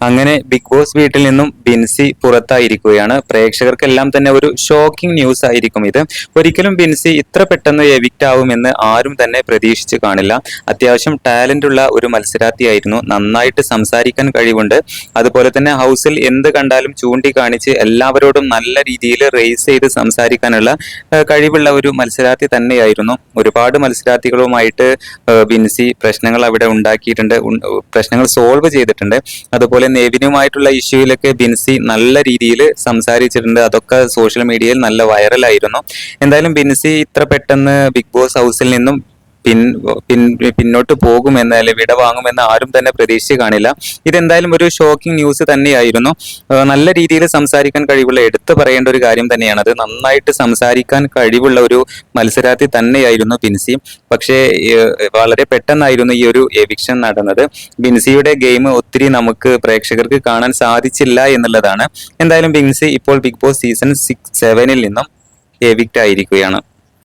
അങ്ങനെ big boss വീട്ടിൽ നിന്നും ബിൻസി പുറത്തായിരിക്കുകയാണ്. പ്രേക്ഷകർക്കെല്ലാം തന്നെ ഒരു ഷോക്കിംഗ് ന്യൂസ് ആയിരിക്കും ഇത്. ഒരിക്കലും ബിൻസി ഇത്ര പെട്ടെന്ന് എവിക്റ്റ് ആവുമെന്ന് ആരും തന്നെ പ്രതീക്ഷിച്ച് കാണില്ല. അത്യാവശ്യം ടാലന്റ് ഉള്ള ഒരു മത്സരാർത്ഥിയായിരുന്നു. നന്നായിട്ട് സംസാരിക്കാൻ കഴിവുണ്ട്. അതുപോലെ തന്നെ ഹൗസിൽ എന്ത് കണ്ടാലും ചൂണ്ടിക്കാണിച്ച് എല്ലാവരോടും നല്ല രീതിയിൽ റേസ് ചെയ്ത് സംസാരിക്കാനുള്ള കഴിവുള്ള ഒരു മത്സരാർത്ഥി തന്നെയായിരുന്നു. ഒരുപാട് മത്സരാർത്ഥികളുമായിട്ട് ബിൻസി പ്രശ്നങ്ങൾ അവിടെ ഉണ്ടാക്കിയിട്ടുണ്ട്, പ്രശ്നങ്ങൾ സോൾവ് ചെയ്തിട്ടുണ്ട്. അതുപോലെ നെവിനുമായിട്ടുള്ള ഇഷ്യൂയിലൊക്കെ ബിൻസി നല്ല രീതിയിൽ സംസാരിച്ചിട്ടുണ്ട്. അതൊക്കെ സോഷ്യൽ മീഡിയയിൽ നല്ല വൈറലായിരുന്നു. എന്തായാലും ബിൻസി ഇത്ര പെട്ടെന്ന് ബിഗ് ബോസ് ഹൗസിൽ നിന്നും പിന്നോട്ട് പോകുമെന്ന് അല്ലെങ്കിൽ വിട വാങ്ങുമെന്ന് ആരും തന്നെ പ്രതീക്ഷിച്ച് കാണില്ല. ഇതെന്തായാലും ഒരു ഷോക്കിംഗ് ന്യൂസ് തന്നെയായിരുന്നു. നല്ല രീതിയിൽ സംസാരിക്കാൻ കഴിവുള്ള, എടുത്തു പറയേണ്ട ഒരു കാര്യം തന്നെയാണ് അത്. നന്നായിട്ട് സംസാരിക്കാൻ കഴിവുള്ള ഒരു മത്സരാർത്ഥി തന്നെയായിരുന്നു ബിൻസി. പക്ഷേ വളരെ പെട്ടെന്നായിരുന്നു ഈ ഒരു എവിക്ഷൻ നടന്നത്. ബിൻസിയുടെ ഗെയിം ഒത്തിരി നമുക്ക് പ്രേക്ഷകർക്ക് കാണാൻ സാധിച്ചില്ല എന്നുള്ളതാണ്. എന്തായാലും ബിൻസി ഇപ്പോൾ ബിഗ് ബോസ് സീസൺ 7 നിന്നും എവിക്റ്റ് ആയിരിക്കുകയാണ്.